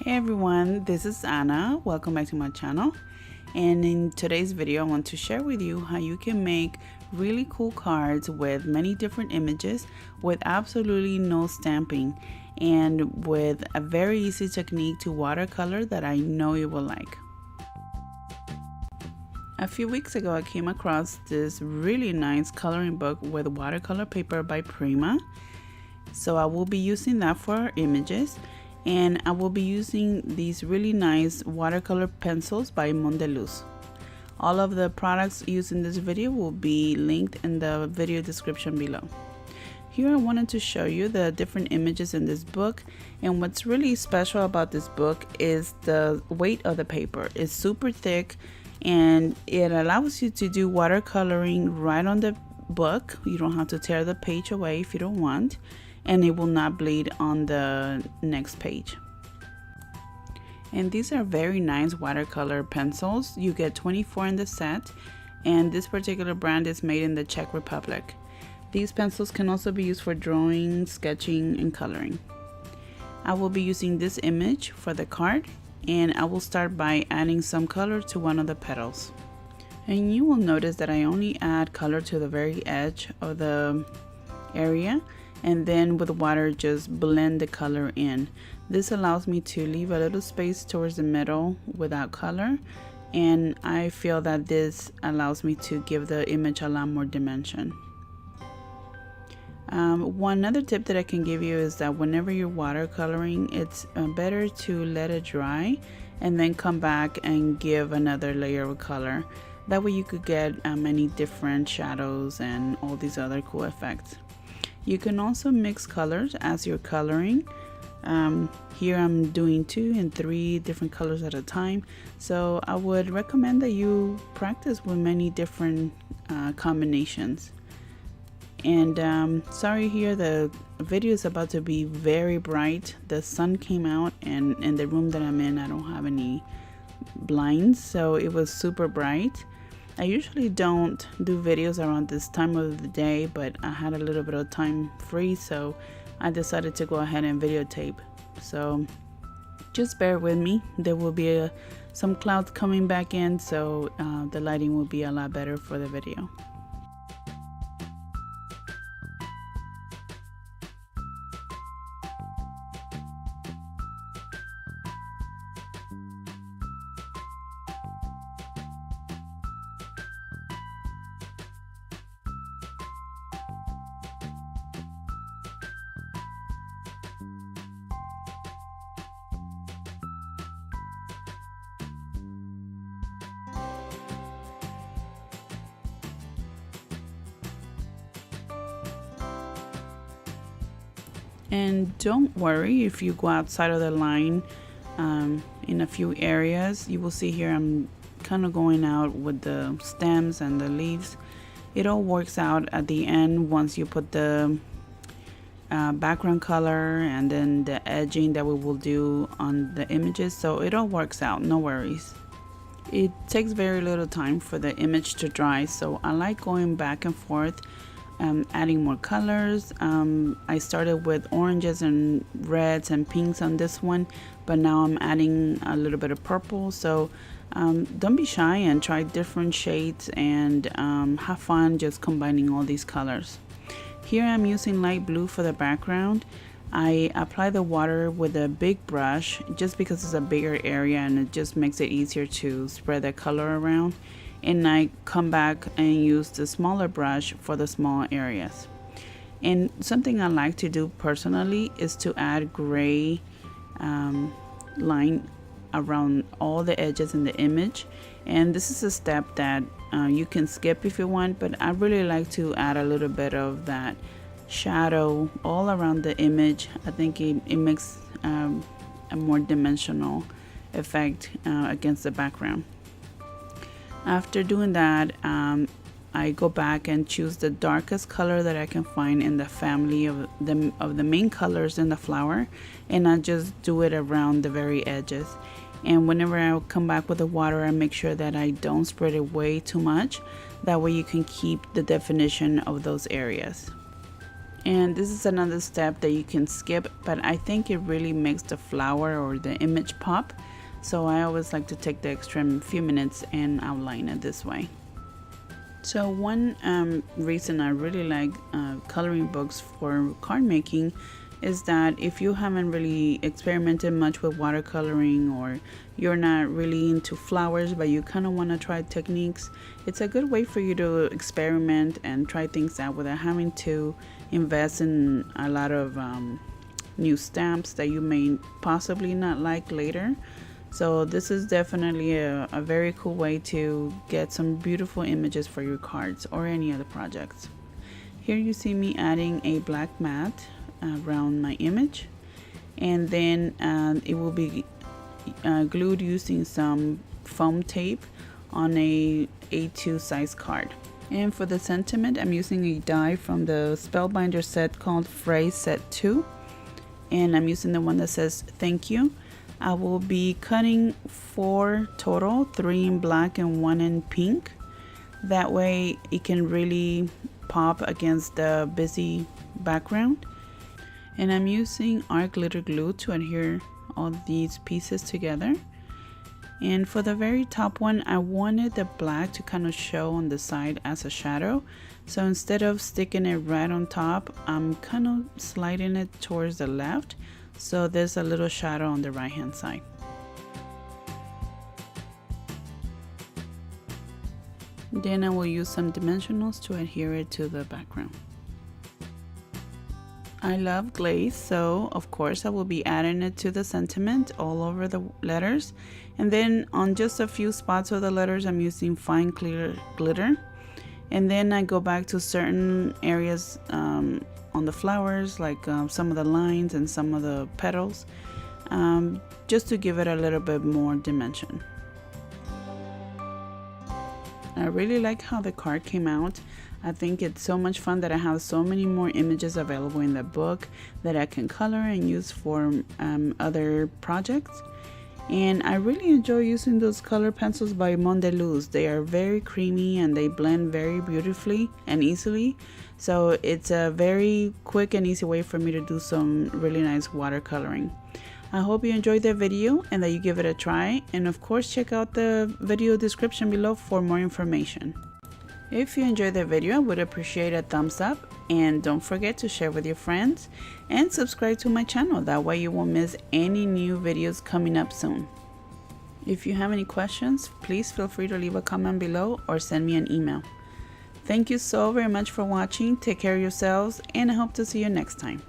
Hey everyone, this is Anna. Welcome back to my channel. And in today's video, I want to share with you how you can make really cool cards with many different images with absolutely no stamping and with a very easy technique to watercolor that I know you will like. A few weeks ago, I came across this really nice coloring book with watercolor paper by Prima. So I will be using that for our images. And I will be using these really nice watercolor pencils by Mondeluz. All of the products used in this video will be linked in the video description below. Here I wanted to show you the different images in this book, and what's really special about this book is the weight of the paper. It's super thick and it allows you to do watercoloring right on the book. You don't have to tear the page away if you don't want, and it will not bleed on the next page. And these are very nice watercolor pencils. You get 24 in the set, and this particular brand is made in the Czech Republic. These pencils can also be used for drawing, sketching, and coloring. I will be using this image for the card, and I will start by adding some color to one of the petals. And you will notice that I only add color to the very edge of the area, and then with water just blend the color in. This allows me to leave a little space towards the middle without color, and I feel that this allows me to give the image a lot more dimension. One other tip that I can give you is that whenever you're watercoloring, it's better to let it dry and then come back and give another layer of color. That way you could get many different shadows and all these other cool effects. You can also mix colors as you're coloring. Here I'm doing 2 and 3 different colors at a time, so I would recommend that you practice with many different combinations. And sorry, here the video is about to be very bright. The sun came out, and in the room that I'm in I don't have any blinds, so it was super bright. I usually don't do videos around this time of the day, but I had a little bit of time free, so I decided to go ahead and videotape. So just bear with me. There will be some clouds coming back in, so the lighting will be a lot better for the video. And don't worry if you go outside of the line in a few areas. You will see here I'm kind of going out with the stems and the leaves. It all works out at the end once you put the background color and then the edging that we will do on the images. So it all works out, no worries. It takes very little time for the image to dry, so I like going back and forth, adding more colors. I started with oranges and reds and pinks on this one, but now I'm adding a little bit of purple. So don't be shy and try different shades and have fun just combining all these colors. Here I'm using light blue for the background. I apply the water with a big brush just because it's a bigger area and it just makes it easier to spread the color around. And I come back and use the smaller brush for the small areas. And something I like to do personally is to add gray line around all the edges in the image, and this is a step that you can skip if you want, but I really like to add a little bit of that shadow all around the image. I think it makes a more dimensional effect against the background. After doing that, I go back and choose the darkest color that I can find in the family of the main colors in the flower, and I just do it around the very edges. And whenever I come back with the water, I make sure that I don't spread it way too much. That way you can keep the definition of those areas. And this is another step that you can skip, but I think it really makes the flower or the image pop. So I always like to take the extra few minutes and outline it this way. So one reason I really like coloring books for card making is that if you haven't really experimented much with watercoloring, or you're not really into flowers but you kind of want to try techniques, it's a good way for you to experiment and try things out without having to invest in a lot of new stamps that you may possibly not like later. So this is definitely a very cool way to get some beautiful images for your cards or any other projects. Here you see me adding a black mat around my image, and then it will be glued using some foam tape on a A2 size card. And for the sentiment, I'm using a die from the Spellbinder set called Phrase Set 2, and I'm using the one that says thank you. I will be cutting 4 total, 3 in black and 1 in pink. That way it can really pop against the busy background. And I'm using art glitter glue to adhere all these pieces together. And for the very top one, I wanted the black to kind of show on the side as a shadow. So instead of sticking it right on top, I'm kind of sliding it towards the left, so there's a little shadow on the right hand side. Then I will use some dimensionals to adhere it to the background. I love glaze, so of course I will be adding it to the sentiment all over the letters, and then on just a few spots of the letters I'm using fine clear glitter, and then I go back to certain areas on the flowers, like some of the lines and some of the petals, just to give it a little bit more dimension. I really like how the card came out. I think it's so much fun that I have so many more images available in the book that I can color and use for other projects. And I really enjoy using those color pencils by Mondeluz. They are very creamy and they blend very beautifully and easily. So it's a very quick and easy way for me to do some really nice watercoloring. I hope you enjoyed the video and that you give it a try. And of course, check out the video description below for more information. If you enjoyed the video, I would appreciate a thumbs up, and don't forget to share with your friends and subscribe to my channel. That way you won't miss any new videos coming up soon. If you have any questions, please feel free to leave a comment below or send me an email. Thank you so very much for watching. Take care of yourselves, and I hope to see you next time.